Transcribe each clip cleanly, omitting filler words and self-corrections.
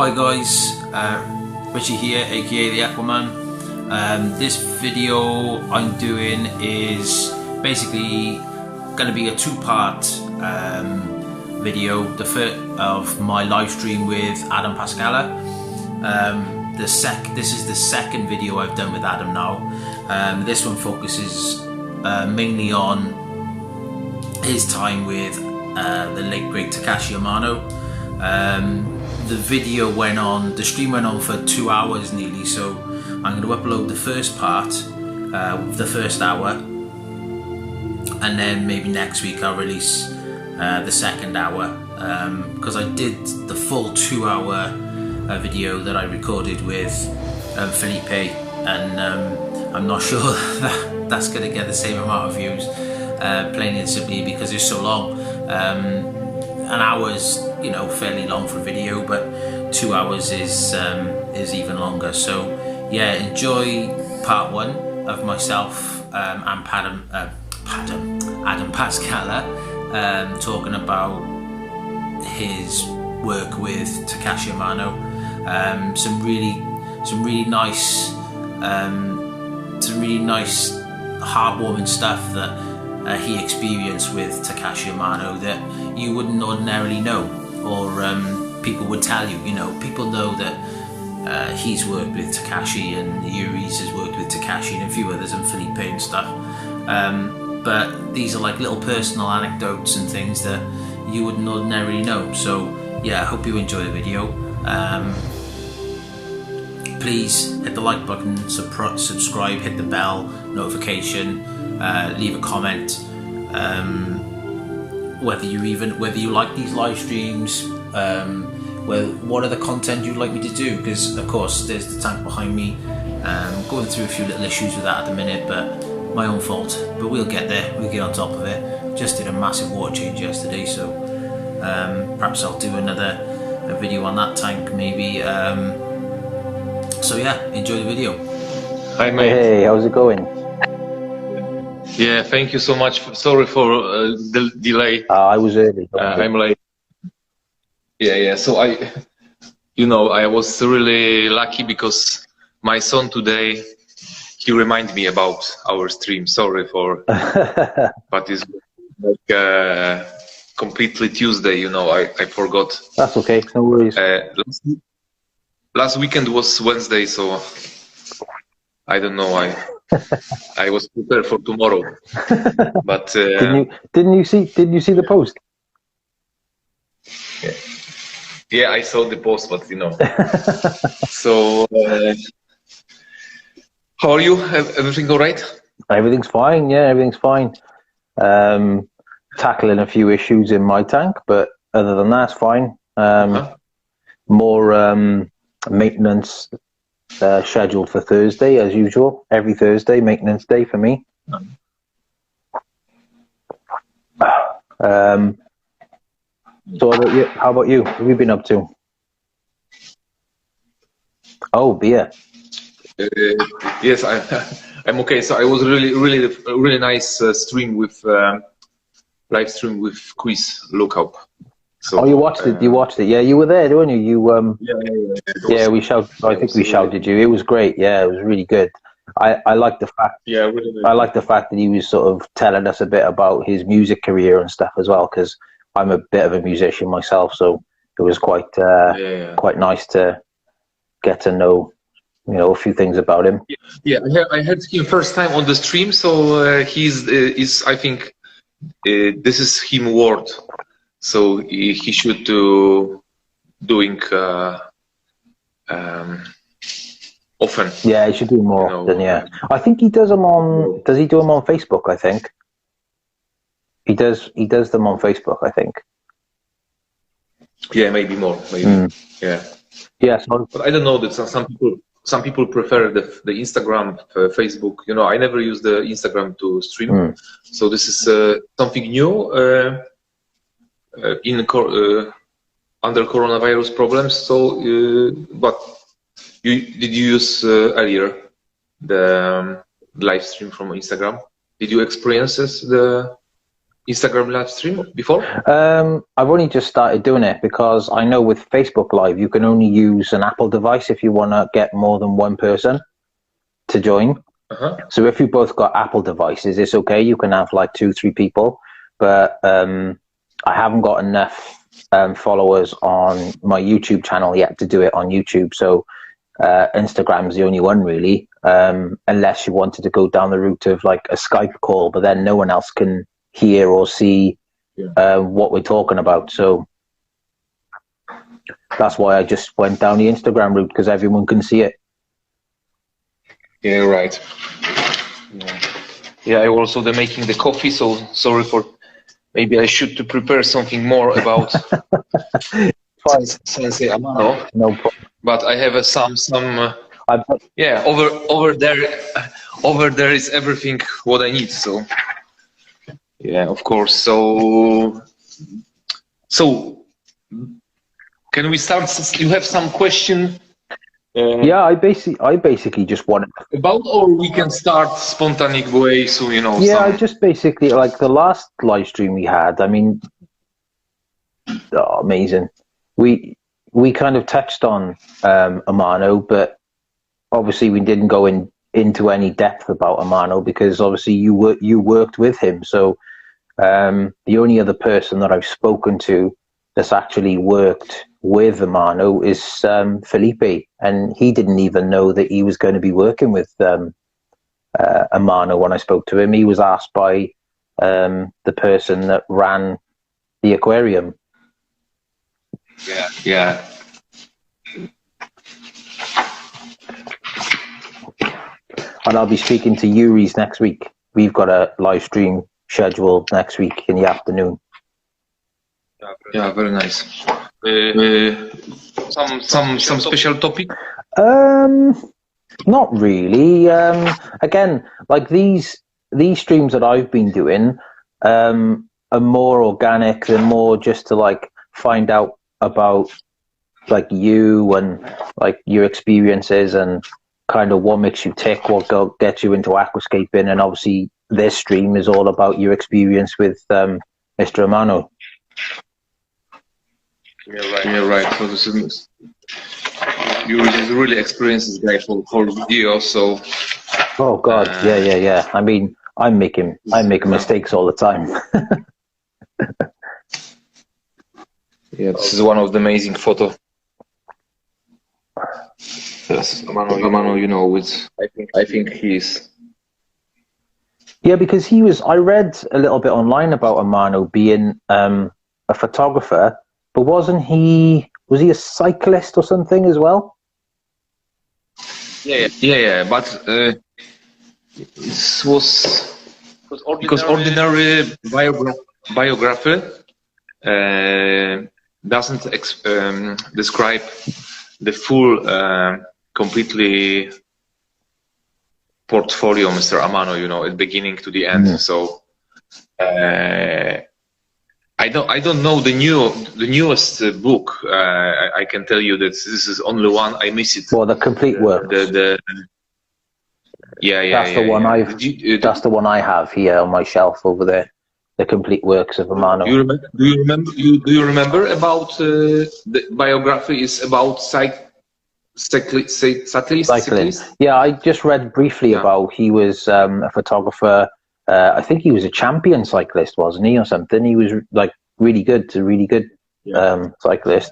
Hi guys, Richie here, aka the Aquaman. This video I'm doing is basically going to be a two-part video. The first of my live stream with Adam Paszczela. This is the second video I've done with Adam now. This one focuses mainly on his time with the late great Takashi Amano. The stream went on for 2 hours nearly, so I'm going to upload the first part, the first hour, and then maybe next week I'll release the second hour, because I did the full 2 hour video that I recorded with Felipe, and I'm not sure that that's going to get the same amount of views, plain and simply because it's so long. An hour is, you know, fairly long for a video, but 2 hours is even longer. So yeah, enjoy part one of myself and Adam Paszczela talking about his work with Takashi Amano. Some really nice heartwarming stuff that he experienced with Takashi Amano that you wouldn't ordinarily know, or people would tell you. You know, people know that he's worked with Takashi, and Yuri's has worked with Takashi, and a few others, and Felipe and stuff. But these are like little personal anecdotes and things that you wouldn't ordinarily know. So yeah, I hope you enjoy the video. Please hit the like button, subscribe, hit the bell notification, leave a comment, whether you like these live streams, what other content you'd like me to do, because of course there's the tank behind me. Going through a few little issues with that at the minute, but my own fault, but we'll get there, we'll get on top of it. Just did a massive water change yesterday, so perhaps I'll do another video on that tank maybe. So yeah, enjoy the video. Hi mate. Hey, how's it going? Yeah, thank you so much. Sorry for the delay. I was early. I'm late. Yeah. So I was really lucky because my son today, he reminded me about our stream. Sorry for, but it's like completely Tuesday. You know, I forgot. That's okay. No worries. Last weekend was Wednesday, so I don't know. I was prepared for tomorrow, but didn't you see the post? Yeah, I saw the post, but you know. So how are you? Everything all right? Everything's fine. Yeah, everything's fine. Tackling a few issues in my tank, but other than that, it's fine. More maintenance scheduled for Thursday as usual. Every Thursday, maintenance day for me. So how about you? What have you been up to? Oh, beer. Yes, I'm okay. So I was really nice stream with live stream with quiz lookup. So, oh, you watched it. You watched it. Yeah, you were there, weren't you? Yeah. We shouted. I think we shouted you. It was great. Yeah, it was really good. I like the fact. Yeah, really. I like the fact that he was sort of telling us a bit about his music career and stuff as well, because I'm a bit of a musician myself, so it was quite quite nice to get to know, you know, a few things about him. Yeah, I heard him first time on the stream, so he's I think this is him word. So he should doing often. Yeah, he should do more often. Yeah, I think he does them on. Does he do them on Facebook? I think he does. He does them on Facebook, I think. Yeah, maybe more. Maybe. Yeah. Yeah. So, but I don't know that some people prefer the Instagram, Facebook. You know, I never use the Instagram to stream. So this is something new. Under coronavirus problems, so but did you use earlier the live stream from Instagram? Did you experience the Instagram live stream before? I've only just started doing it because I know with Facebook Live you can only use an Apple device if you want to get more than one person to join. So if you both got Apple devices, it's okay. You can have like 2-3 people, but I haven't got enough followers on my YouTube channel yet to do it on YouTube. So Instagram's the only one really, unless you wanted to go down the route of like a Skype call, but then no one else can hear or see what we're talking about. So that's why I just went down the Instagram route, because everyone can see it. Yeah, right. Yeah, I also making the coffee, so sorry for, maybe I should to prepare something more about Sensei Amano. No problem. But I have yeah, over there is everything what I need. So yeah, of course. So can we start? You have some question? Yeah, I basically just wanted about, or we can start spontaneous way. So you know. Yeah, I just basically like the last live stream we had. I mean, amazing. We kind of touched on Amano, but obviously we didn't go into any depth about Amano because obviously you worked with him. So the only other person that I've spoken to that's actually worked with Amano is Felipe, and he didn't even know that he was going to be working with Amano when I spoke to him. He was asked by the person that ran the aquarium. Yeah. And I'll be speaking to Yuri's next week. We've got a live stream scheduled next week in the afternoon. Yeah, very nice. Some special topic? Not really. Again, like these streams that I've been doing are more organic. They're more just to like find out about like you and like your experiences and kind of what makes you tick, what gets you into aquascaping. And obviously this stream is all about your experience with Mr Amano. You're right. So this is, you really experienced this guy for the whole video. So oh god, yeah. I mean, I'm making mistakes all the time. Yeah, this is one of the amazing photo. Yes, Amano, you know, I think he's. Yeah, because I read a little bit online about Amano being a photographer, but was he a cyclist or something as well? Yeah. But it was because ordinary biography doesn't describe the full, completely portfolio of Mr. Amano, you know, at beginning to the end. So I don't know the newest book. I can tell you that this is only one. I miss it. Well, the complete work. That's the one I have here on my shelf over there. The complete works of Amano. Do you remember about the biography is about cyclist? Yeah, I just read briefly about he was a photographer. I think he was a champion cyclist, wasn't he, or something? He was like really good cyclist.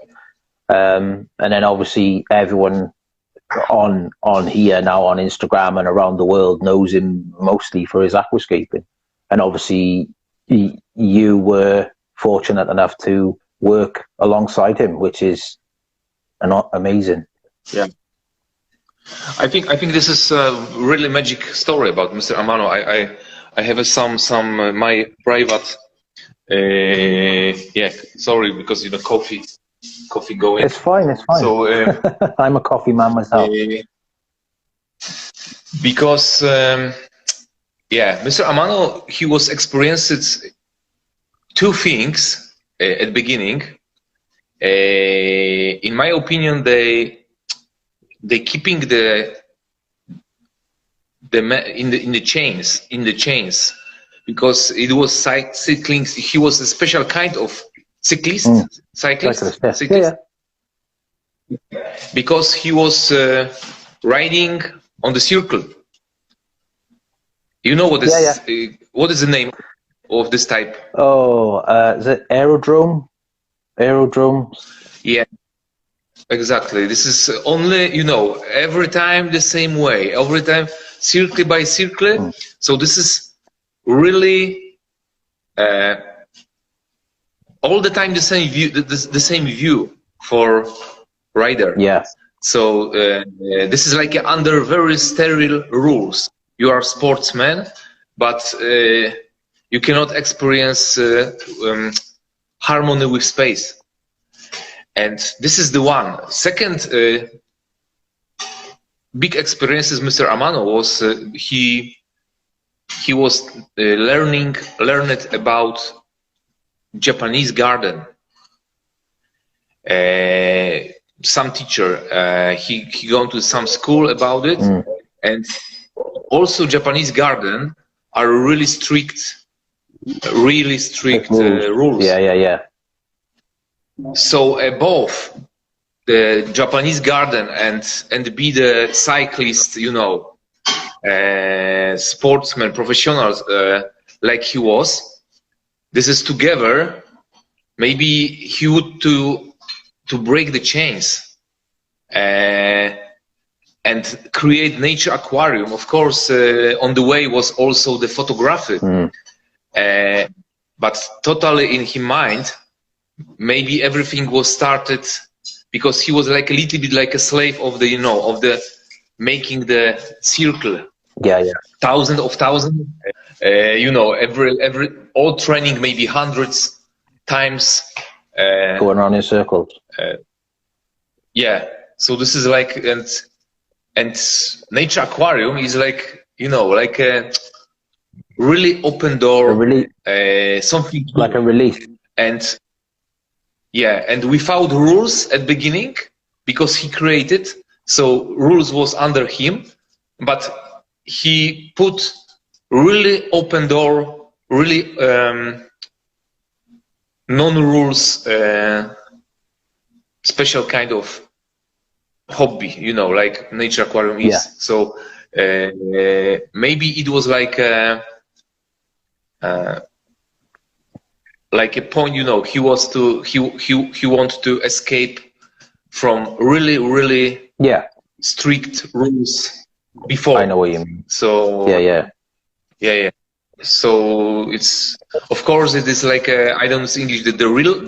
And then obviously everyone on here now on Instagram and around the world knows him mostly for his aquascaping. And obviously you were fortunate enough to work alongside him, which is amazing. Yeah, I think this is a really magic story about Mr. Amano. I have some my private sorry, because you know coffee going. It's fine. So I'm a coffee man myself. Because Mr. Amano, he was experienced two things at the beginning. In my opinion, they keeping in the chains, because it was cycling. He was a special kind of cyclist, cyclist, because he was riding on the circle. You know what is what is the name of this type? Oh, is it aerodrome? Aerodrome? Yeah, exactly. This is only, you know, every time the same way, every time circle by circle. So this is really all the time the same view, the same view for rider. Yeah. So this is like under very sterile rules. You are a sportsman, but you cannot experience harmony with space. And this is the one. Second big experiences Mr. Amano was he was learned about Japanese garden. Some teacher he gone to some school about it, and also Japanese garden are really strict rules. Yeah. So above the Japanese garden and be the cyclist, you know, sportsman, professionals like he was. This is together. Maybe he would to break the chains and create nature aquarium. Of course, on the way was also the photography, but totally in his mind. Maybe everything was started because he was like a little bit like a slave of the, you know, of the making the circle. Yeah. Thousands, you know, every all training maybe hundreds times. Going around in circles. Yeah. So this is like and nature aquarium is like, you know, like a really open door. Something like a release. And yeah, and without rules at beginning, because he created, so rules was under him, but he put really open door, really non-rules, special kind of hobby, you know, like nature aquarium is. So maybe it was like a point, you know, he wanted to escape from really strict rules before. I know what you mean. So yeah. So it's, of course, it is like I don't know English, the drill.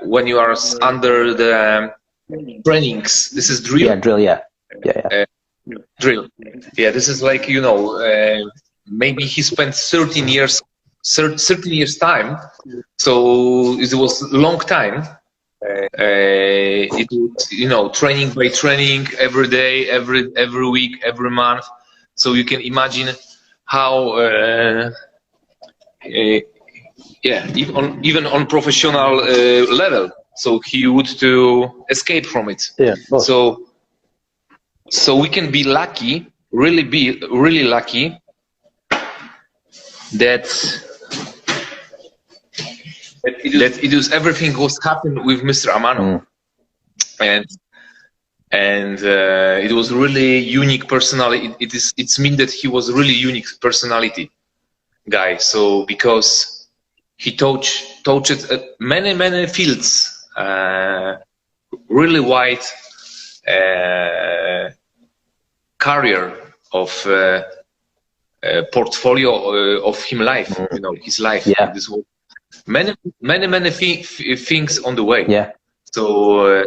When you are under the trainings, this is drill. Yeah, drill. Yeah. Drill. Yeah, this is like, you know, maybe he spent 13 years time, so it was a long time. It was, you know, training by training, every day, every week, every month. So you can imagine how even on professional level, so he would to escape from it. So we can be lucky, really lucky that it was everything was happened with Mr. Amano, and it was really unique personality. It's mean that he was really unique personality guy. So because he touched many fields, really wide career of portfolio of him life, you know, his life. This was many things on the way. So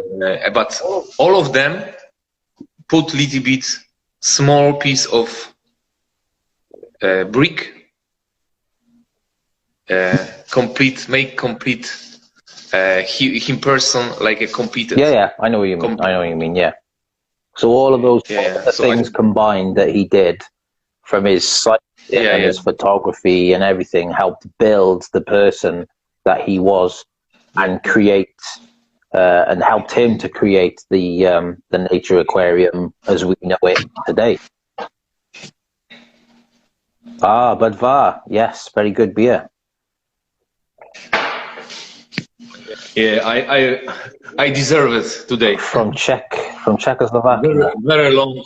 but all of them put little bit small piece of brick, make complete him person like a competent. I know what you mean. I know what you mean. So all of those things combined that he did, from his site and his photography and everything, helped build the person that he was and create and helped him to create the nature aquarium as we know it today. Ah, Budvar. Yes, very good beer. Yeah, I deserve it today. From Czechoslovakia. Very, very long,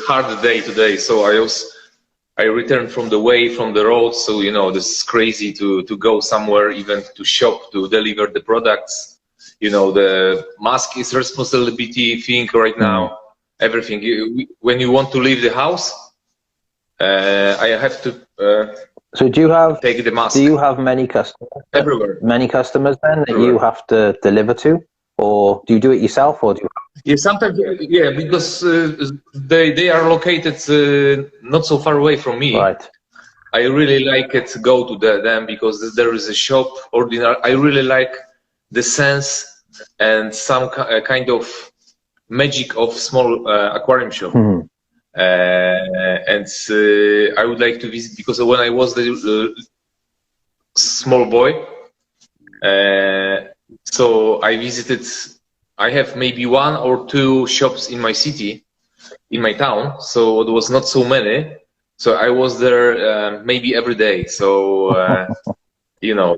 hard day today. So I returned from the way, from the road. So, you know, this is crazy to go somewhere, even to shop, to deliver the products. You know, the mask is responsibility thing right now. Everything. When you want to leave the house, I have to. So do you have take the mask? Do you have many customers everywhere? Many customers then that you have to deliver to, or do you do it yourself, or do you? Yeah, sometimes, yeah, because they are located not so far away from me. Right. I really like it to go to them because there is a shop. Ordinary. I really like the sense and some kind of magic of small aquarium shop. And I would like to visit because when I was the small boy, so I visited. I have maybe 1 or 2 shops in my city, in my town. So it was not so many. So I was there maybe every day. So you know,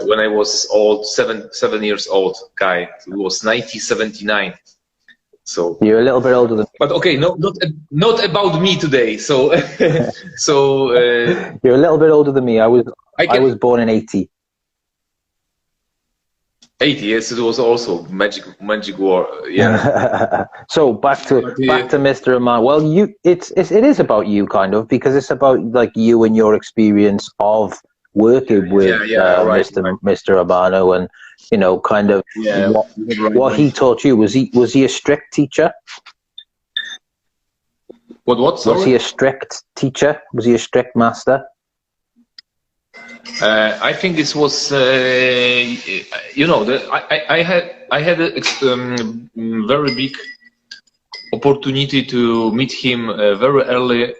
when I was old, 7 years old guy, it was 1979. So you're a little bit older than. But okay, not about me today. So so you're a little bit older than me. I was born in 80. 80, yes, it was also magic war. Yeah. So back to Mr. Amano. Well, it is about you kind of, because it's about like you and your experience of working with Mr. Amano, and you know, kind of what he taught you. Was he a strict teacher? What? Sorry? Was he a strict teacher? Was he a strict master? I think this was, you know, I had a very big opportunity to meet him very early,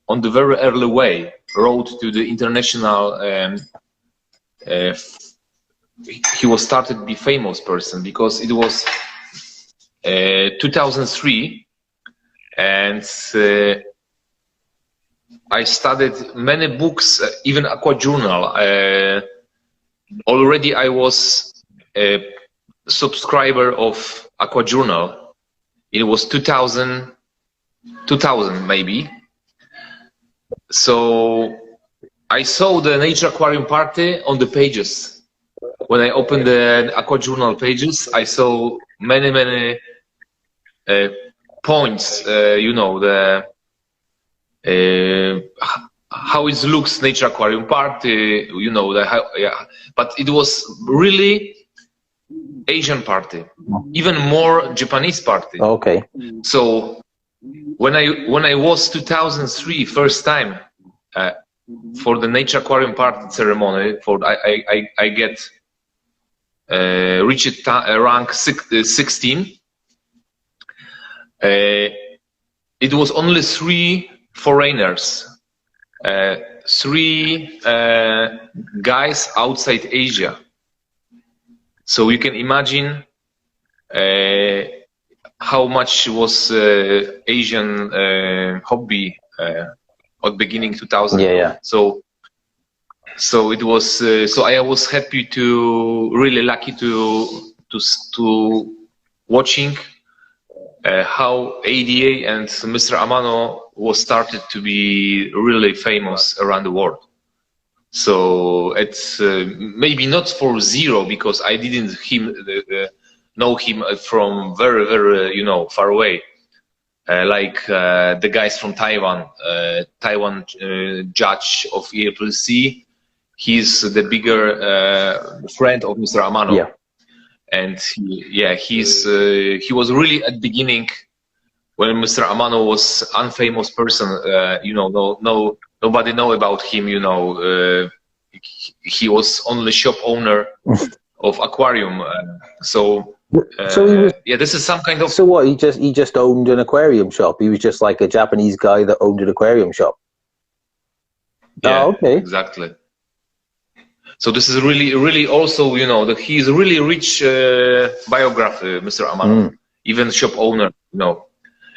on the very early way, road to the international. He was started to be famous person because it was 2003, and I studied many books, even Aqua Journal. Already I was a subscriber of Aqua Journal. It was 2000 maybe. So I saw the Nature Aquarium Party on the pages. When I opened the Aqua Journal pages, I saw many points, you know, how it looks, Nature Aquarium Party, you know, but it was really Asian party, even more Japanese party. Okay. So when I was 2003 first time for the Nature Aquarium Party ceremony, I get reached rank 16. It was only 3 foreigners, 3 guys outside Asia. So you can imagine how much was Asian hobby at beginning 2000. Yeah. So it was. So I was happy to, really lucky to watching how ADA and Mr. Amano was started to be really famous around the world. So it's maybe not for zero, because I didn't know him from very you know, far away, like the guys from Taiwan, judge of EAPLC. He's the bigger friend of Mr. Amano. Yeah. And he was really at the beginning when Mr. Amano was unfamous person. You know, nobody know about him. You know, he was only shop owner of aquarium. So he was, yeah, this is some kind of. So what? He just owned an aquarium shop. He was just like a Japanese guy that owned an aquarium shop. Yeah, oh, okay. Exactly. So this is really also, you know, that he's a really rich biography, Mr. Amano, even shop owner, you know,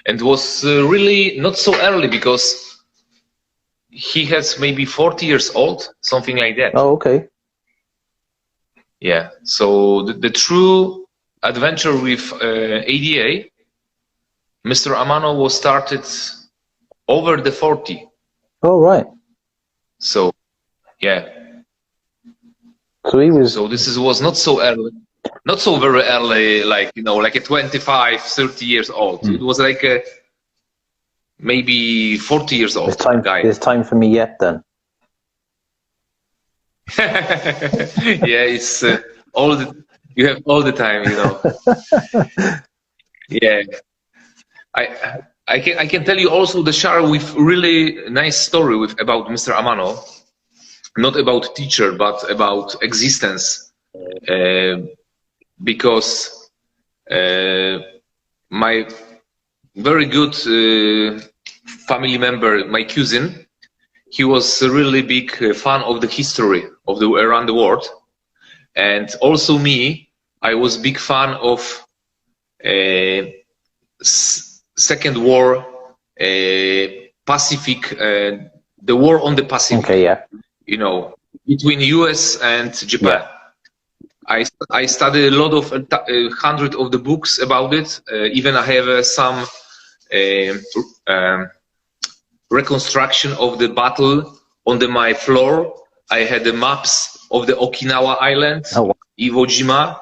and was really not so early, because he has maybe 40 years old, something like that. Oh, okay. Yeah. So the true adventure with ADA, Mr. Amano was started over the 40. Oh, right. So, yeah. So he was. So was not so early, not so very early, like, you know, like a 25, 30 years old. It was like a maybe 40 years old guy. There's time for me yet, then. Yeah, it's you have all the time, you know. Yeah. I can tell you also the share with really nice story about Mr. Amano, not about teacher but about existence, because my very good family member, my cousin, he was a really big fan of the history of around the world, and also me, I was big fan of Second War, Pacific, the war on the Pacific. Okay, yeah. You know, between US and Japan. Yeah. I studied a lot of hundred of the books about it. Even I have some reconstruction of the battle on my floor. I had the maps of the Okinawa Island, Iwo Jima,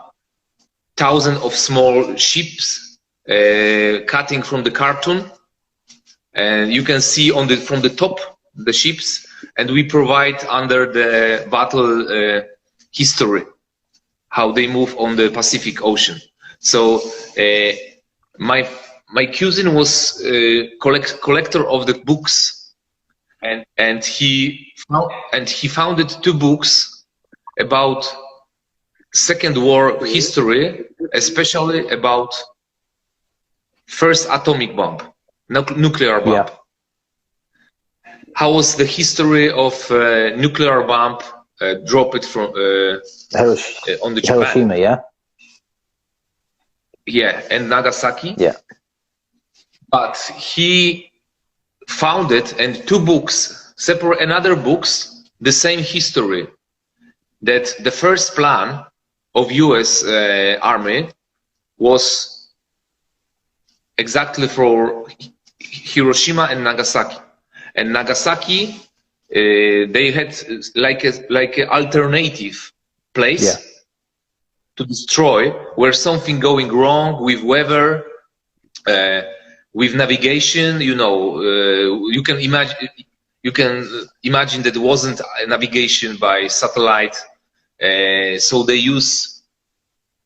thousands of small ships. Cutting from the cartoon, and you can see from the top the ships, and we provide under the battle history how they move on the Pacific Ocean. So my cousin was collector of the books, and he founded 2 books about Second War history, especially about first atomic bomb, nuclear bomb. Yeah. How was the history of nuclear bomb dropped from on the Japan? Hiroshima, yeah. Yeah, and Nagasaki. Yeah. But he founded and 2 books, separate another books, the same history. That the first plan of U.S. Army was exactly for Hiroshima and Nagasaki. And Nagasaki, they had like a alternative place to destroy, where something going wrong with weather, with navigation. You know, you can imagine that it wasn't navigation by satellite, so they use,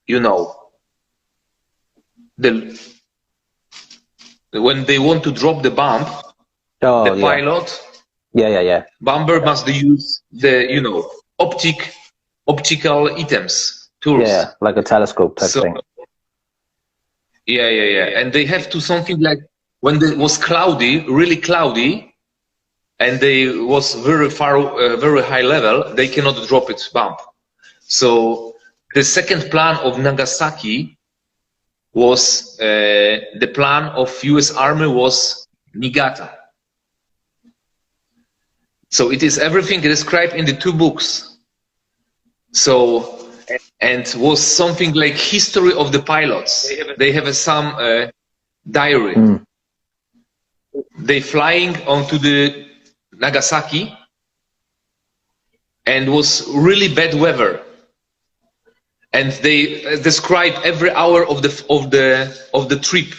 you know, when they want to drop the bomb, the pilot, bomber must use the, you know, optical items, tools. Yeah, like a telescope type thing. Yeah. And they have to something like, when it was cloudy, really cloudy, and they was very far, very high level, they cannot drop it bomb. So the second plan of Nagasaki was the plan of U.S. Army was Niigata. So it is everything described in the 2 books. So, and was something like history of the pilots. They have some diary. They flying onto the Nagasaki, and was really bad weather. And they describe every hour of the trip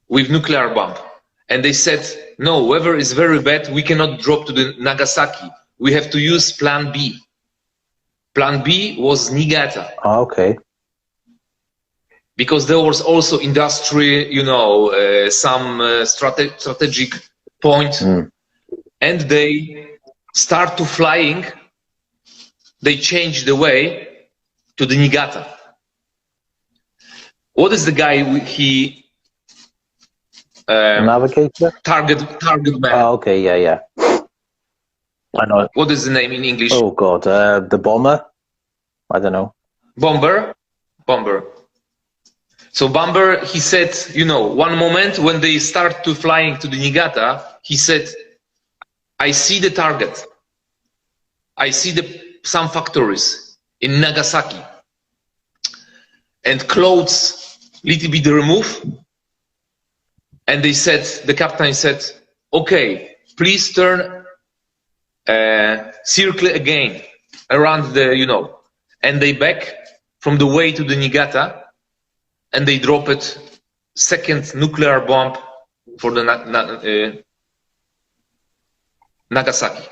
with nuclear bomb. And they said, no, weather is very bad. We cannot drop to the Nagasaki. We have to use Plan B. Plan B was Niigata. Oh, okay. Because there was also industry, you know, some strategic point, and they start to flying. They change the way to the Niigata. What is the guy he navigator? Target man. Oh, okay, yeah. I know. What is the name in English? Oh God, the bomber. I don't know. Bomber. So Bomber, he said, you know, one moment when they start to flying to the Niigata, he said, I see the target. I see some factories in Nagasaki, and clothes little bit removed. And they said, the captain said, okay, please turn circle again around the, you know, and they back from the way to the Niigata, and they drop it second nuclear bomb for the Nagasaki.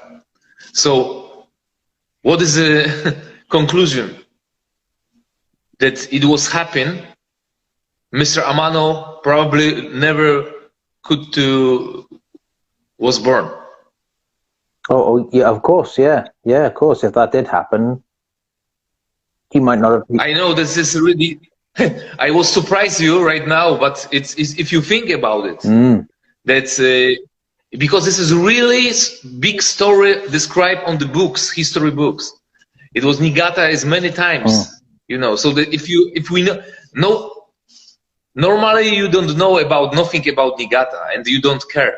So what is the conclusion? That it was happen. Mr. Amano probably never was born. Oh, yeah, of course, yeah, of course. If that did happen, he might not have. I know this is really. I will surprise you right now, but it's if you think about it, that's because this is really big story described on the books, history books. It was Niigata as many times, you know. So that if we know. Normally, you don't know nothing about Niigata, and you don't care.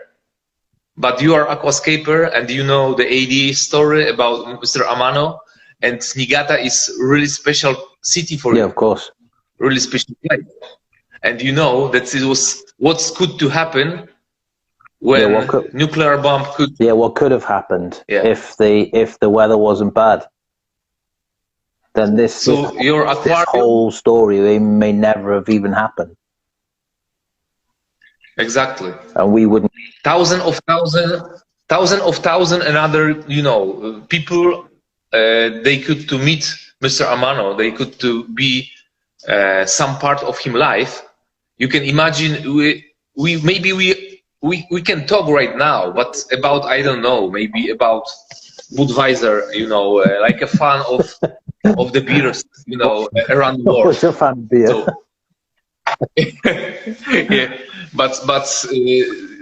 But you are aquascaper, and you know the AD story about Mr. Amano, and Niigata is really special city for you. Yeah, of course. Really special place. And you know that it was what's good to happen when nuclear bomb could. Yeah, what could have happened if the weather wasn't bad? Then this whole story may never have even happened. Exactly. And we wouldn't. Thousands of thousands another, you know, people, they could to meet Mr. Amano, they could to be some part of his life. You can imagine we can talk right now, but about, I don't know, maybe about Budweiser, you know, like a fan of the beers, you know, around the world. What's a fan of beer? So, yeah, but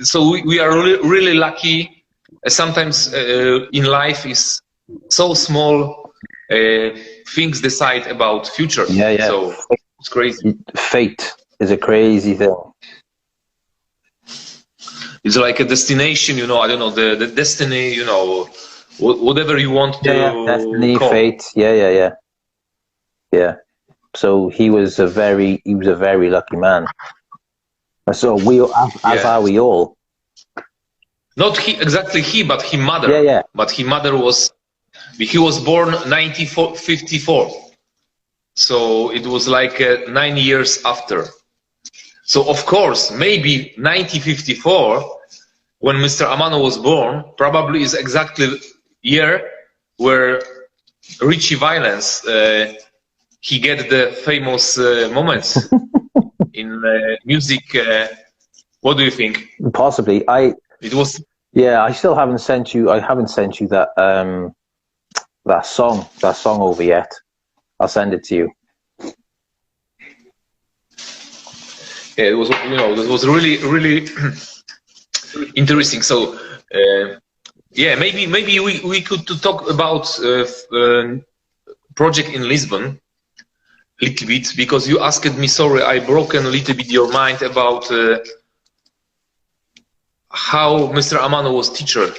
so we are really lucky. Sometimes in life is so small. Things decide about future. Yeah. So it's crazy. Fate is a crazy thing. It's like a destination, you know. I don't know, the destiny, you know, whatever you want to. Yeah, destiny, call. fate. Yeah. So he was a very lucky man. So as are we all. Not exactly but his mother. Yeah. But his mother he was born 1954. So it was like 9 years after. So of course, maybe 1954, when Mr. Amano was born, probably is exactly year where Richie Valens he get the famous moments in music. What do you think? Possibly. It was. Yeah, I still haven't sent you. I haven't sent you that that song over yet. I'll send it to you. Yeah, it was. You know, this was really interesting. So yeah, maybe we could talk about project in Lisbon. Little bit, because you asked me, sorry, I broken a little bit your mind about how Mr. Amano was teacher,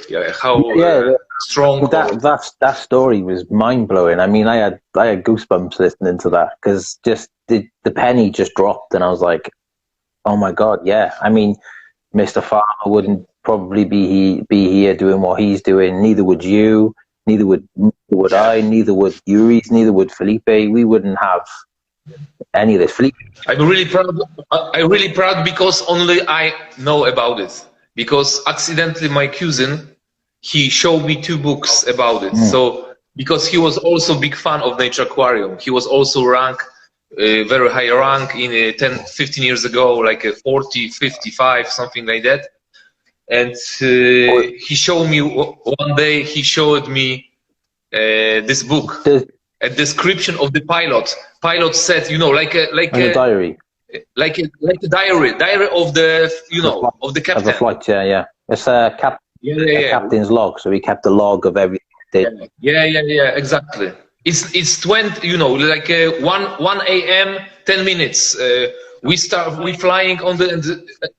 strong. That story was mind blowing. I mean, I had goosebumps listening to that, because just the penny just dropped, and I was like, oh my god, yeah. I mean, Mr. Farmer wouldn't probably be here doing what he's doing. Neither would you. Neither would I. Neither would Yuri's. Neither would Felipe. We wouldn't have any of this. Felipe. I'm really proud because only I know about it. Because accidentally my cousin, he showed me 2 books about it. So because he was also big fan of Nature Aquarium, he was also ranked very high rank in 10-15 years ago, like a 40, 55, something like that. And he showed me one day. He showed me this book, a description of the pilot. Pilot said, you know, like a diary, like a diary of the, you know, of the captain. Of the flight, yeah. It's a captain's log. So he kept a log of everything. Yeah, exactly. It's 20, you know, like 1 a.m. 10 minutes. We flying on the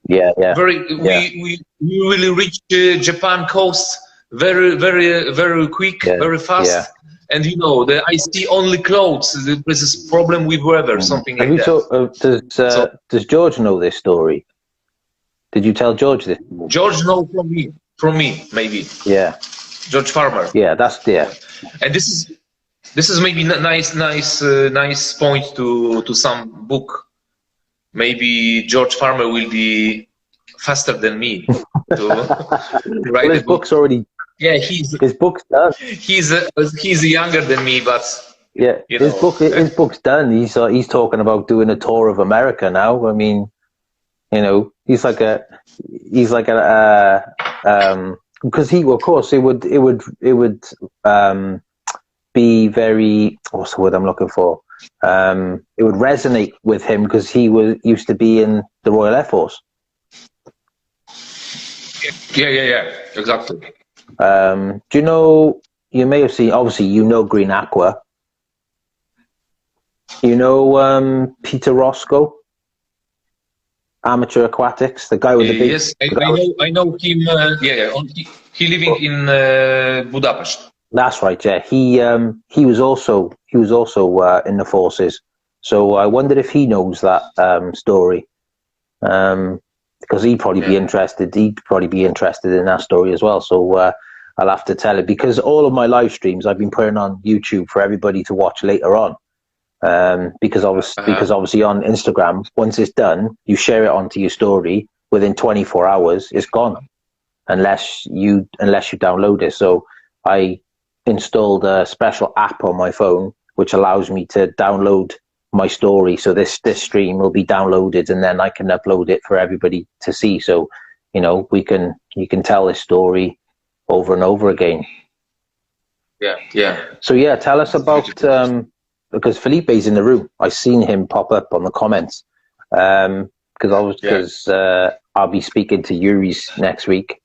we really reach Japan coast very quick, very fast. Yeah. And you know, I see only clothes. This is problem with weather, something like that. Does George know this story? Did you tell George this? George know from me, maybe. Yeah. George Farmer. Yeah, And this is maybe nice point to some book. Maybe George Farmer will be faster than me to write his book's already. Yeah, his book's done. He's younger than me, but yeah, his book's done. He's talking about doing a tour of America now. I mean, you know, he's like a because of course it would be very, what's the word I'm looking for? It would resonate with him because he used to be in the Royal Air Force. Yeah, exactly. Do you know, you may have seen, obviously you know Green Aqua. You know Peter Roscoe? Amateur Aquatics, the guy with the big... Yes, I know him. He living in Budapest. That's right. Yeah, he was also in the forces. So I wondered if he knows that story, because he'd probably be interested. He'd probably be interested in that story as well. So I'll have to tell it, because all of my live streams I've been putting on YouTube for everybody to watch later on. Because obviously on Instagram, once it's done, you share it onto your story. Within 24 hours, it's gone, unless you download it. So I installed a special app on my phone which allows me to download my story. So this stream will be downloaded, and then I can upload it for everybody to see. So you know, you can tell this story over and over again. Yeah. So yeah, tell us about. Because Felipe's in the room. I seen him pop up on the comments. Because I'll be speaking to Yuri's next week.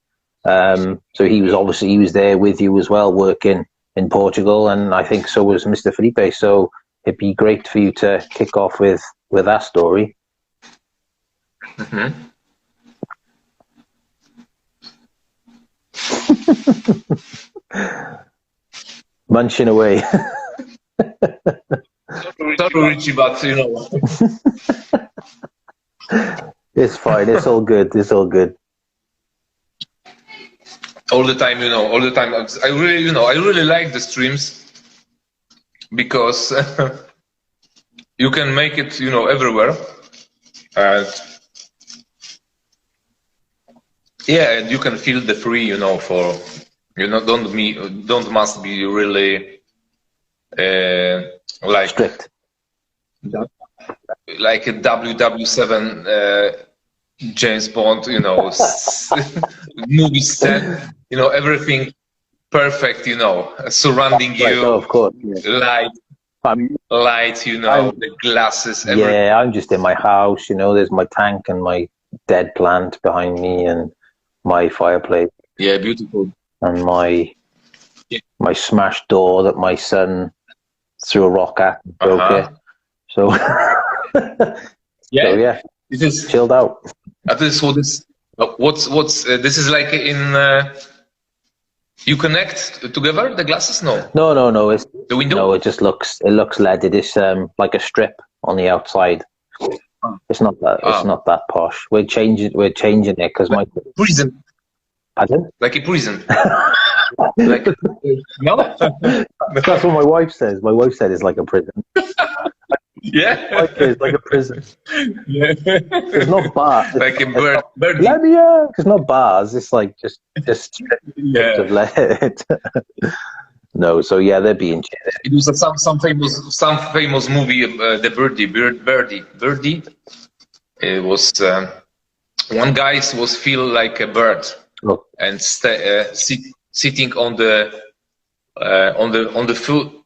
So he was there with you as well, working in Portugal, and I think so was Mr. Felipe. So it'd be great for you to kick off with that story. Mm-hmm. Munching away. Not Richie, but you know. It's fine. It's all good. It's all good. All the time, you know. All the time. I really like the streams because you can make it, you know, everywhere. And yeah, and you can feel the free, you know, for don't must be really like strict, like a WW7 James Bond, you know, movie set, you know, everything perfect, you know, surrounding you. Oh, of course, yeah. Light, you know, the glasses. Everything. Yeah, I'm just in my house, you know. There's my tank and my dead plant behind me, and my fireplace. Yeah, beautiful. And my smashed door that my son threw a rock at and broke it. So yeah, it is chilled out. This this is like in you connect together the glasses? No. It's the window. No, it looks leaded. It's like a strip on the outside. It's not that. It's not that posh. We're changing it because my prison. Pardon? Like a prison. Like no. That's what my wife says. My wife said it's like a prison. Yeah. It's like a prison. Yeah. It's not bars. Like a bird. Let me out. It's not bars. It's like just yeah. Of lead. No, so yeah, they're being cheated. It was some famous movie, the Birdie. It was one guy was feel like a bird and sitting on the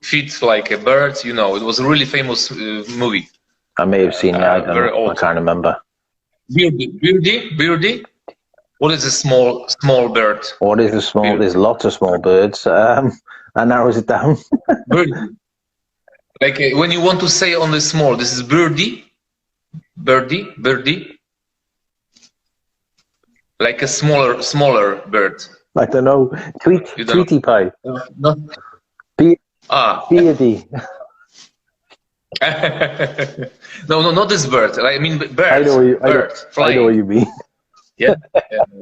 feet like a bird. You know, it was a really famous movie. I may have seen that. I can't remember. Birdie. What is a small bird? What is a small? Birdie. There's lots of small birds. That narrows it down. Birdie. Like when you want to say on the small, this is birdie. Like a smaller bird. I don't know. Tweety pie. No. Beardy. No, not this bird. I mean bird. I know what you mean. Yeah.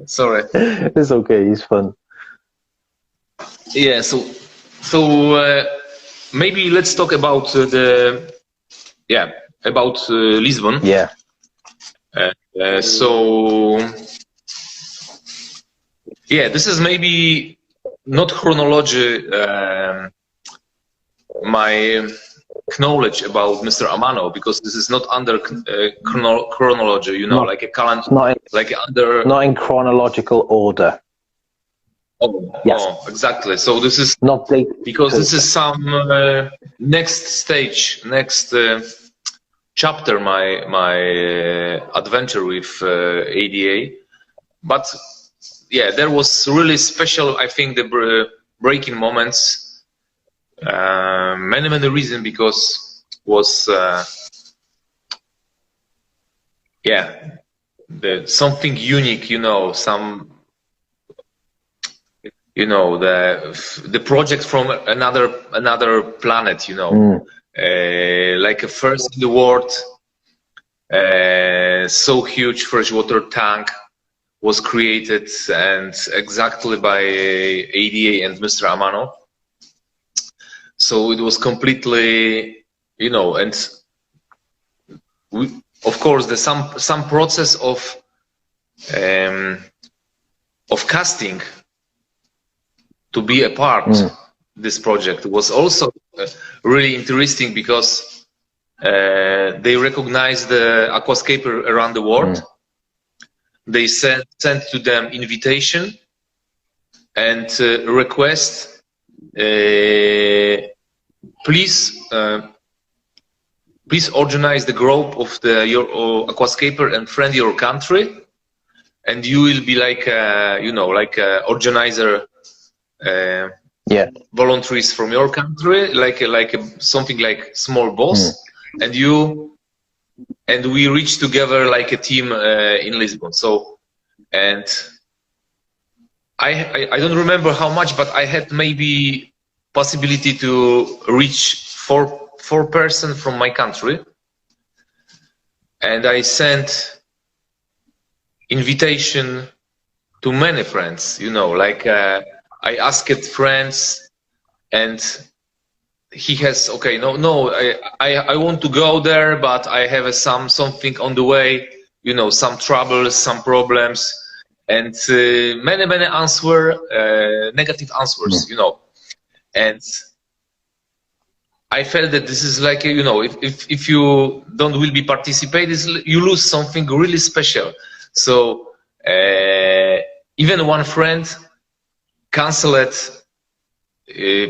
Sorry. It's okay. It's fun. Yeah. So maybe let's talk about Lisbon. Yeah. So yeah, this is maybe not chronology. My knowledge about Mr. Amano, because this is not under chronology, you know, like a calendar, not in chronological order. Oh, exactly. So this is not because this is some next stage, next chapter, my adventure with ADA. But yeah, there was really special. I think the breaking moments. Many reasons, because was something unique, you know, the project from another planet, you know, like a first in the world, so huge freshwater tank was created, and exactly by ADA and Mr. Amano. So it was completely, you know, and of course there's some process of casting to be a part. This project was also really interesting, because they recognized the aquascaper around the world. They sent to them invitation and request, please organize the growth of your aquascaper and friend your country, and you will be like you know, like a organizer, voluntaries from your country, like something like small boss, and we reach together like a team in Lisbon. So, and I don't remember how much, but I had maybe possibility to reach four person from my country, and I sent invitation to many friends, you know, like I asked friends, and he has, okay, no, I want to go there, but I have something on the way, you know, some troubles, some problems, and many negative answers, you know. And I felt that this is like, you know, if you will be participating, you lose something really special. So even one friend canceled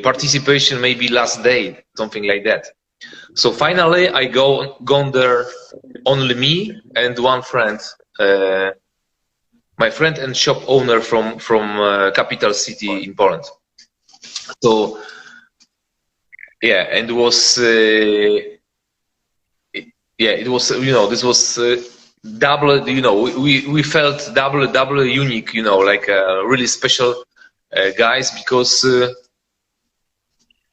participation maybe last day, something like that. So finally I gone there, only me and one friend, my friend and shop owner from capital city in Poland. So yeah, and it was it was, you know, this was double, you know, we felt double unique, you know, like really special guys, because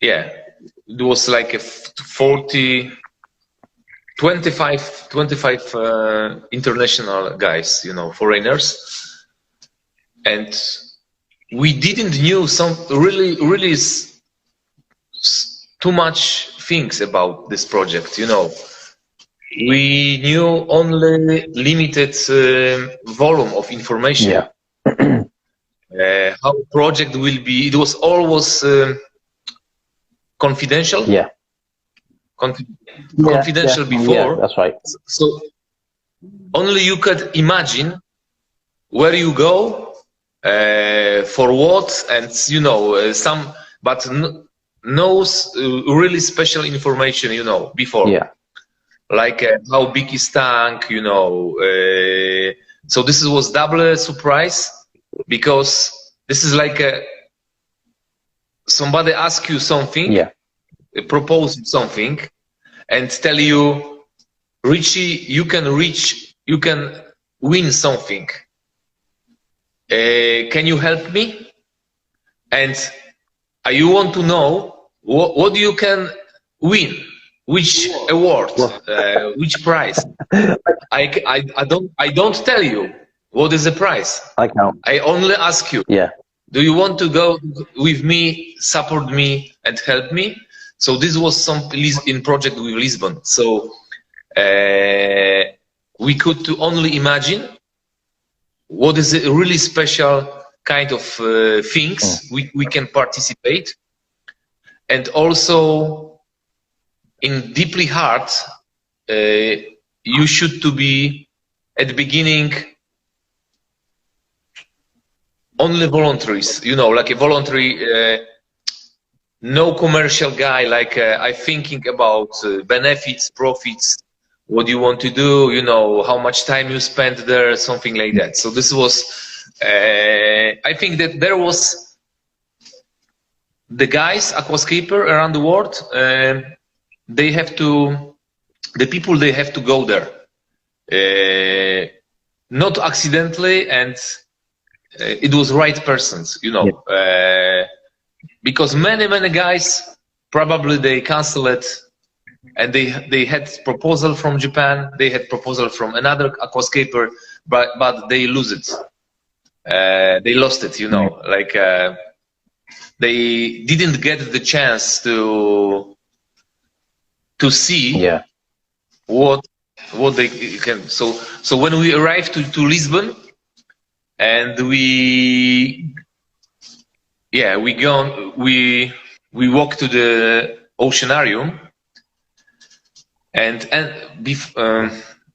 yeah, it was like a 25 international guys, you know, foreigners, and we didn't knew some really too much things about this project, you know. We knew only limited volume of information. How project will be, it was always confidential. Confidential before. That's right. So only you could imagine where you go, for what, and you know, some, but no really special information, you know, before. Like how big is tank, you know. So this was double surprise, because this is like somebody ask you something, propose something, and tell you, Richie, you can win something. Can you help me? And you want to know what you can win, which award, which prize. I don't tell you what is the prize. I only ask you. Yeah. Do you want to go with me, support me, and help me? So this was some in project with Lisbon. So we could only imagine what is a really special kind of things we can participate, and also in deeply heart, you should to be at the beginning only voluntaries, you know, like a voluntary, no commercial guy, like I thinking about benefits, profits, what you want to do, you know, how much time you spend there, something like that. So this was, I think that there was the guys, aquascaper around the world, they have to, the people, they have to go there, not accidentally, and it was right persons, you know, because many guys probably they cancel it, and they had proposal from Japan, they had proposal from another aquascaper, but they lose it, they lost it, you know, like they didn't get the chance to see what they can. So when we arrived to Lisbon, and we walk to the oceanarium, and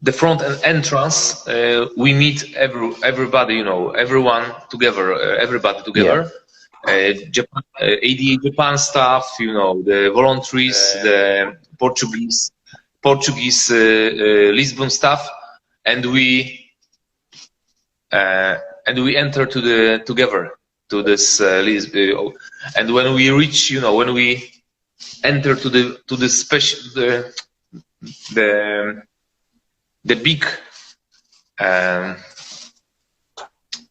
the front entrance, we meet everybody, you know, everyone together, everybody together. Japan, ADA Japan staff, you know, the voluntaries, the Portuguese Lisbon staff, and we enter together to this and when we reach, you know, when we enter to the special the big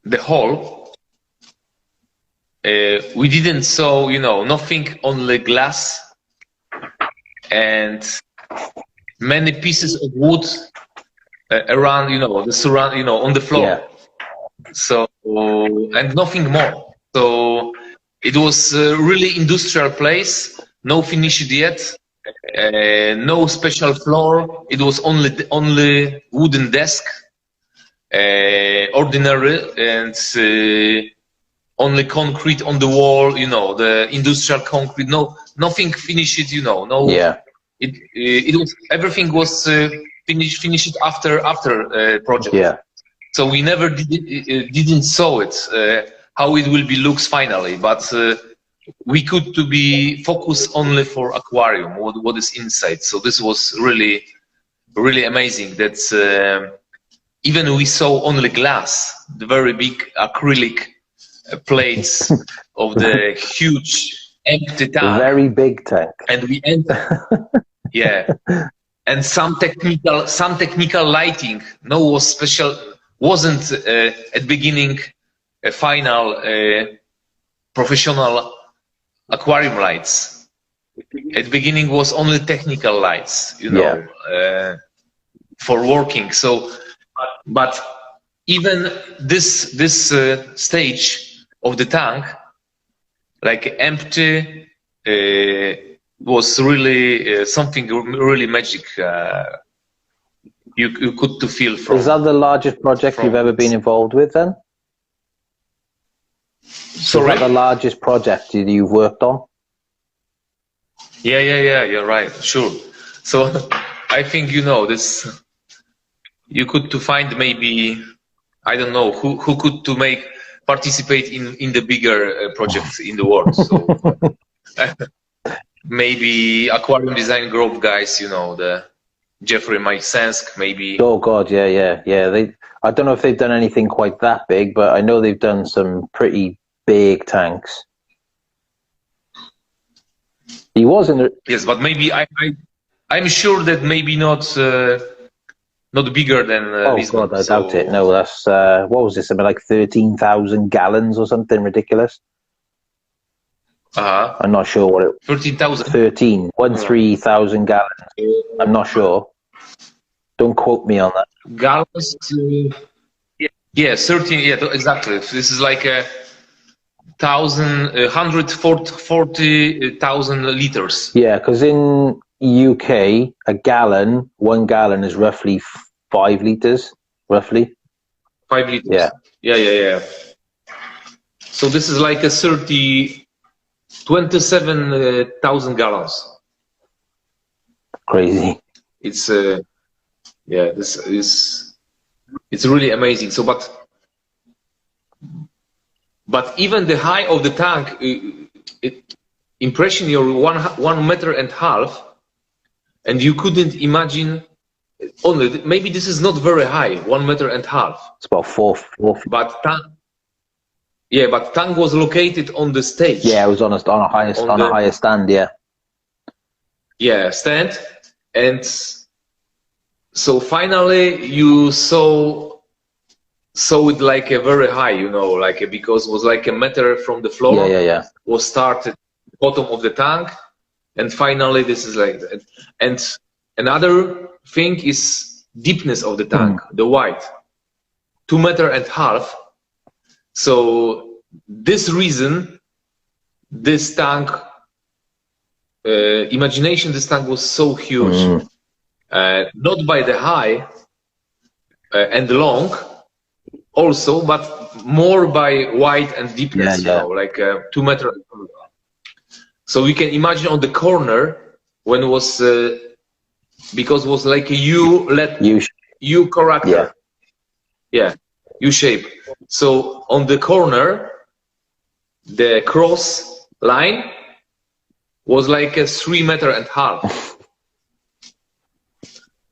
the hall, we didn't saw, you know, nothing, only glass and many pieces of wood around, you know, the surround, you know, on the floor. So, and nothing more. So it was a really industrial place, no finished yet, no special floor. It was only wooden desk, ordinary, and only concrete on the wall, you know, the industrial concrete, nothing finished, you know, no. It was, everything was finished after project. So we never didn't saw it, how it will be looks finally, but we could to be focused only for aquarium, what is inside. So this was really amazing. That's even we saw only glass, the very big acrylic plates of the huge empty tank, very big tank, and we enter. And some technical lighting. No was special. Wasn't at beginning a final professional aquarium lights. At beginning was only technical lights, you know, for working. So, but even this stage of the tank, like empty, was really something really magic. You could to feel from. Is that the largest project you've ever been involved with then? Sorry? Is that the largest project you've worked on? Yeah, you're right, sure. So I think, you know, this, you could to find maybe, I don't know, who could to participate in the bigger projects in the world. So maybe aquarium design group guys, you know, the Jeffrey Mike Sensk, maybe. Oh God, yeah. I don't know if they've done anything quite that big, but I know they've done some pretty big tanks. He was in the. Yes, but maybe I'm sure that maybe not bigger than. Oh Lisbon, God, I doubt it. No, that's what was this? Something like 13,000 gallons or something ridiculous. I'm not sure what it. 13,000. 13,000 gallons. I'm not sure. Don't quote me on that. Gallons. Yeah, 13. Yeah, exactly. This is like 140,000 liters. Yeah, because in UK, one gallon is roughly 5 liters, roughly. 5 liters. Yeah. Yeah. So this is like a 27,000 gallons. Crazy. It's this is, it's really amazing. So, but even the height of the tank, it impression your 1.5 meters, and you couldn't imagine. Only maybe this is not very high, 1.5 meters. It's about 4 feet. But tank was located on the stage. Yeah, it was on a higher stand. Yeah. Yeah, stand, and so finally you saw it like a very high, like because it was like a meter from the floor. Yeah. Was started bottom of the tank, and finally this is like that. And another thing is deepness of the tank, the width, 2.5 meters. So this reason, this tank, this tank was so huge, not by the high and long, also, but more by wide and deepness, like 2 meters. So you can imagine on the corner when it was, because it was like a U character. Yeah, U shape. So on the corner, the cross line was like a 3.5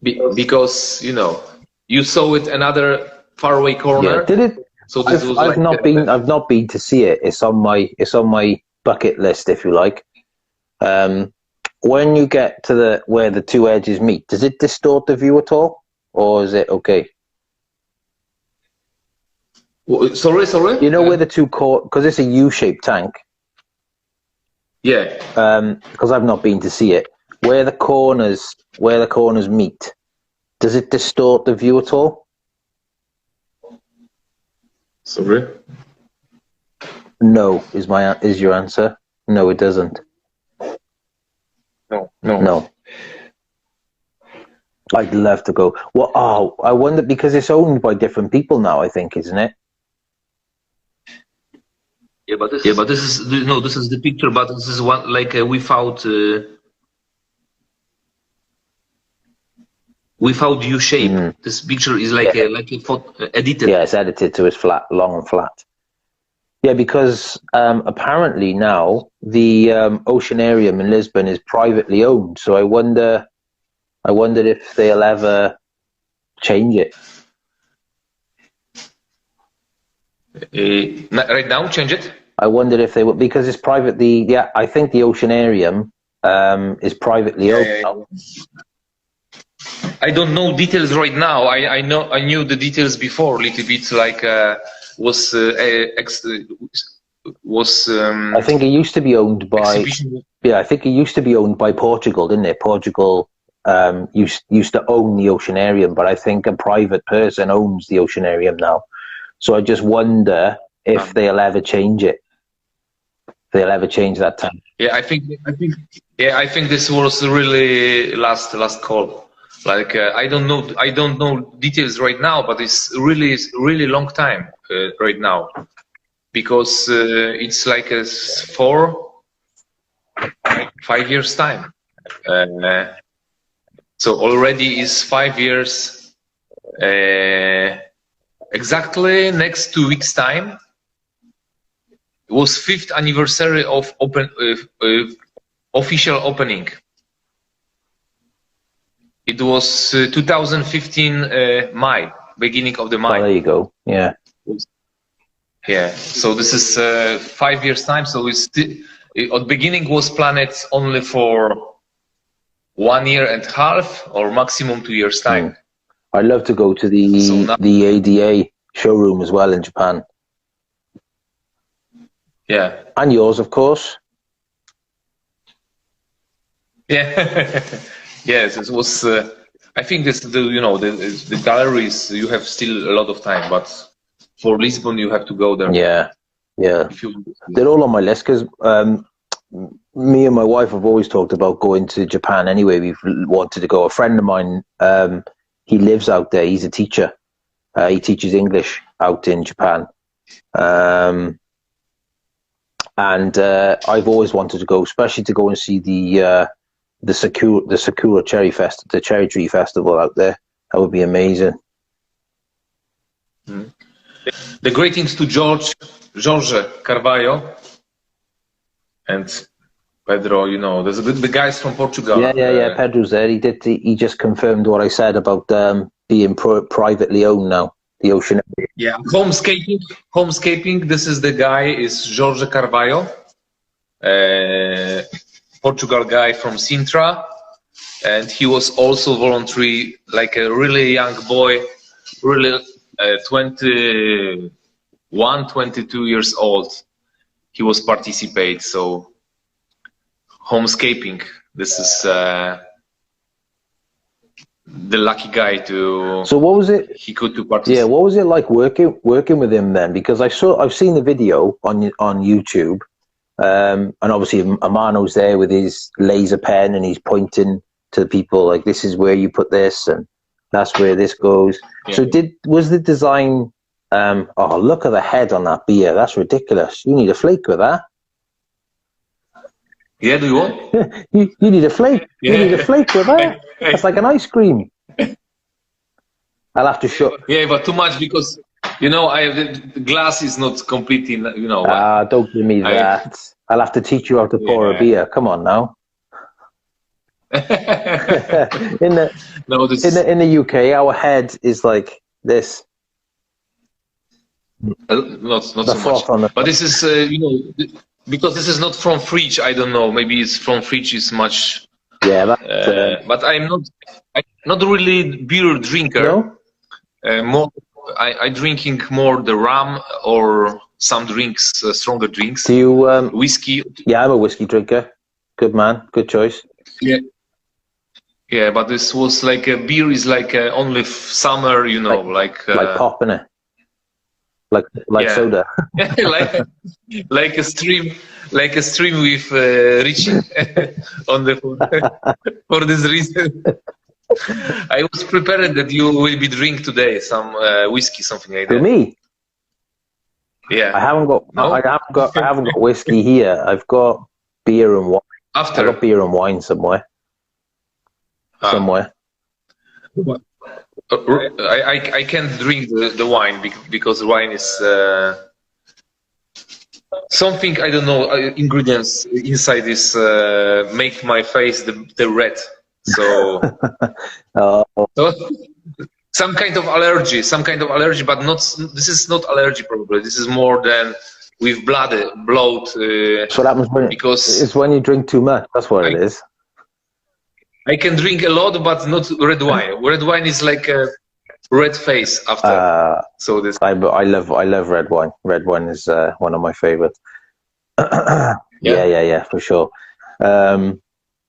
meters. Because you saw it another faraway corner. Yeah, did it? So this was I've not been to see it. It's on my bucket list, if you like. When you get to where the two edges meet, does it distort the view at all, or is it okay? Sorry. You know where the two because it's a U-shaped tank. Yeah. Because I've not been to see it. Where the corners meet, does it distort the view at all? Sorry. No, is your answer? No, it doesn't. No. I'd love to go. Well, I wonder, because it's owned by different people now, I think, isn't it? Yeah, but this is the picture. But this is one without U shape. This picture is like a photo, edited. Yeah, it's edited to its long and flat. Yeah, because apparently now the Oceanarium in Lisbon is privately owned. So I wondered if they'll ever change it. Right now, change it? I wondered if they would, because it's private. I think the Oceanarium is privately owned. I don't know details right now. I knew the details before a little bit, like was I think it used to be owned by I think it used to be owned by Portugal, didn't it? Portugal used to own the Oceanarium, but I think a private person owns the Oceanarium now. So I just wonder if they'll ever change it. They'll ever change that tank. Yeah, I think this was really last call. Like I don't know details right now, but it's really long time right now, because it's like 5 years time. So already is 5 years. Exactly next 2 weeks time. It was 5th anniversary of official opening. It was 2015 May, beginning of the May. Oh, there you go. Yeah. Yeah. So this is 5 years time. So it's at the beginning was planned only for 1.5 years or maximum 2 years time. I'd love to go to the ADA showroom as well in Japan. Yeah. And yours, of course. Yeah. Yes, it was. I think this, the galleries. You have still a lot of time, but for Lisbon, you have to go there. Yeah, yeah. They're all on my list because me and my wife have always talked about going to Japan. Anyway, we've wanted to go. A friend of mine, he lives out there. He's a teacher. He teaches English out in Japan. And I've always wanted to go, especially to go and see the Sakura cherry the cherry tree festival out there. That would be amazing. Mm. The greetings to Jorge Carvalho and Pedro. There's the guys from Portugal. Yeah. Pedro's there. He just confirmed what I said about being privately owned now. The ocean. Yeah, homescaping. This is the guy, is Jorge Carvalho, Portugal guy from Sintra, and he was also voluntary, like a really young boy, really 21, 22 years old. He was participate. So homescaping. This is. The lucky guy to. So what was it? He could to participate. Yeah, what was it like working with him then? Because I've seen the video on YouTube, and obviously Amano's there with his laser pen and he's pointing to people like, this is where you put this and that's where this goes. Yeah. So was the design? Oh, look at the head on that beer. That's ridiculous. You need a flake with that. Yeah, do you want? you need a flake. Yeah. You need a flake with that. It's like an ice cream. I'll have to show. Yeah, but too much because the glass is not completely. Don't give me that. I'll have to teach you how to pour a beer. Come on now. in the UK, our head is like this. Not so much. But this is because this is not from fridge. I don't know. Maybe it's from fridge. Is much. Yeah, but I'm not really beer drinker. No? More, I drinking more the rum or some drinks, stronger drinks. Do you whiskey? Yeah, I'm a whiskey drinker. Good man, good choice. Yeah, but this was like a beer is like only summer, like pop, innit? Like soda. like a stream with Richie on for this reason. I was prepared that you will be drink today some whiskey, something like that. For me? Yeah. I haven't got whiskey here. I've got beer and wine. I've got beer and wine somewhere. What? I can't drink the wine because wine is something, I don't know, ingredients inside this make my face the red. So, so some kind of allergy, but not. This is not allergy probably. This is more than with blood. So that happens because it's when you drink too much. That's what it is. I can drink a lot, but not red wine. Red wine is like a red face after. So this. I love red wine. Red wine is one of my favorites. Yeah, for sure.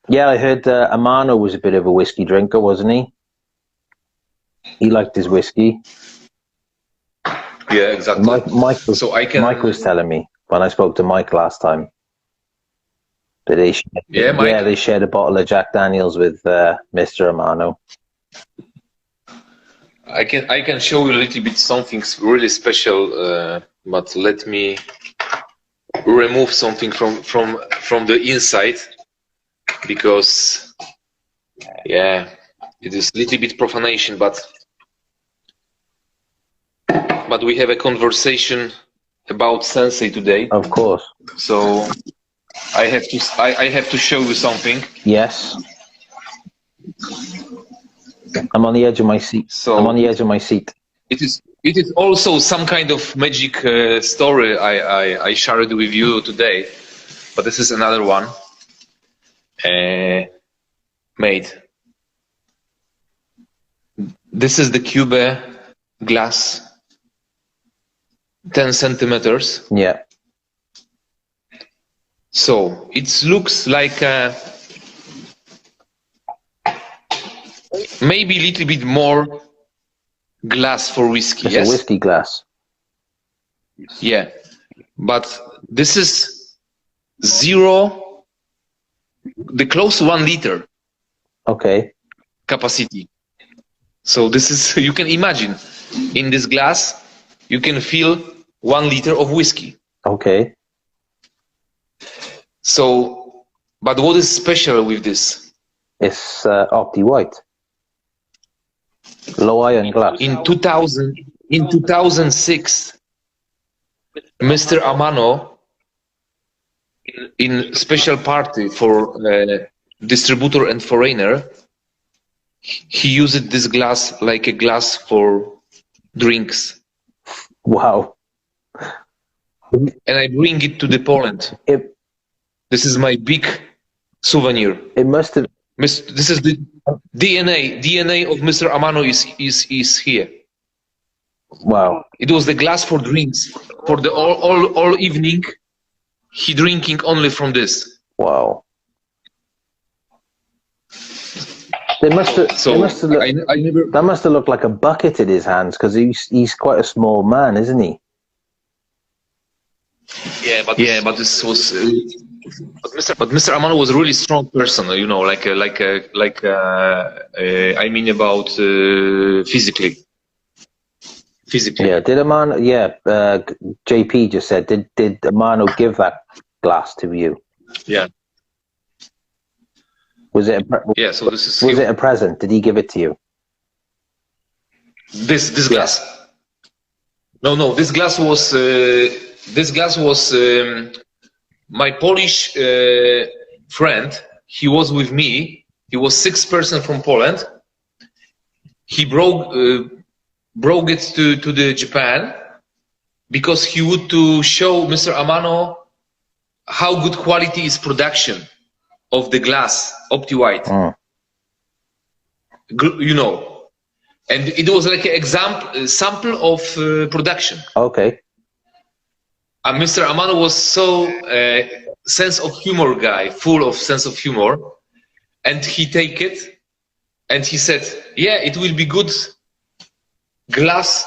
Yeah, I heard Amano was a bit of a whiskey drinker, wasn't he? He liked his whiskey. Yeah, exactly. Mike was telling me when I spoke to Mike last time. That they shared a bottle of Jack Daniels with Mr Amano. I can show you a little bit something really special, but let me remove something from the inside, because it is a little bit profanation, but we have a conversation about sensei today. Of course. So I have to show you something. Yes. I'm on the edge of my seat. It is also some kind of magic story I shared with you today, but this is another one made. This is the cube glass, 10 centimeters. Yeah. So it looks like maybe a little bit more glass for whiskey. It's yes, a whiskey glass. Yeah, but this is zero, the close to 1 liter. Okay. Capacity. So this is, you can imagine, in this glass, you can fill 1 liter of whiskey. Okay. So, but what is special with this? It's Opti White. Low iron glass. In 2006, Mr. Amano, in special party for distributor and foreigner, he used this glass like a glass for drinks. Wow. And I bring it to the Poland. This is my big souvenir. It must have. This is the DNA of Mr. Amano is here. Wow. It was the glass for drinks for the all evening. He drinking only from this. Wow. They must have. So that must have looked like a bucket in his hands, because he's quite a small man, isn't he? Yeah, but this was. But Mr. Amano was a really strong person, you know, I mean about physically. Yeah, did Amano? Yeah, JP just said, did Amano give that glass to you? Yeah. Was it? Yeah. So this is. Was it a present? Did he give it to you? This glass. No. This glass was. My Polish friend. He was with me. He was 6 person from Poland. He broke it to the Japan because he would to show Mr. Amano how good quality is production of the glass Opti White. You know, and it was like an sample of production. Okay. And Mr. Amano was so sense of humor guy, full of sense of humor, and he take it and he said, "Yeah, it will be good glass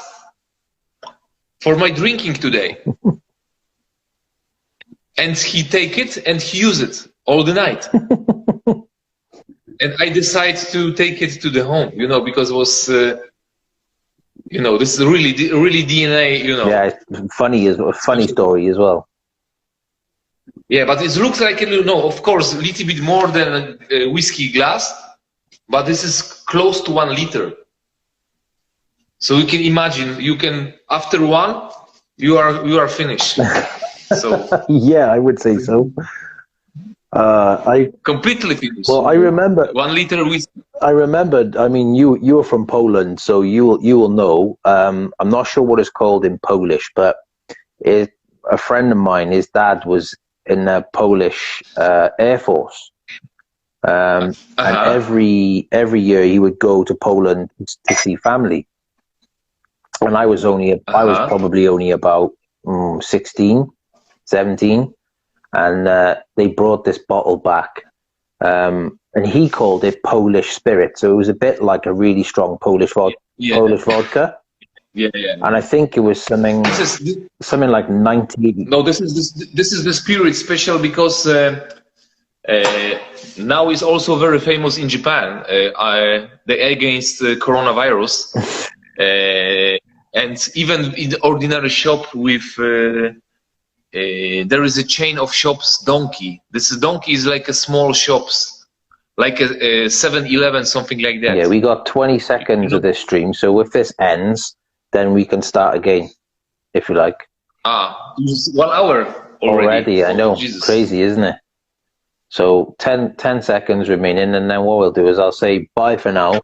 for my drinking today." And he take it and he use it all the night. And I decided to take it to the home, you know, because it was, you know, this is really DNA, you know. Yeah, it's funny story as well. Yeah, but it looks like, you know, of course, a little bit more than a whiskey glass, but this is close to 1 liter. So you can imagine, you can, after one, you are finished. So yeah, I would say so. I completely finished. Well, I remember 1 liter whiskey. I remembered. I mean, you were from Poland, so you will know. I'm not sure what it's called in Polish, but a friend of mine, his dad was in the Polish Air Force, and every year he would go to Poland to see family. And I was probably only about 16, 17. And they brought this bottle back, and he called it Polish Spirit. So it was a bit like a really strong Polish vodka. Yeah. And I think it was something like 90. No, this is the spirit special because now it's also very famous in Japan. They against coronavirus, and even in the ordinary shop with. There is a chain of shops, Donkey. Donkey is like a small shops, like a 7-Eleven, something like that. Yeah, we got 20 seconds of this stream, so if this ends, then we can start again, if you like. 1 hour already. I know, Jesus. Crazy, isn't it? So 10 seconds remaining, and then what we'll do is I'll say bye for now.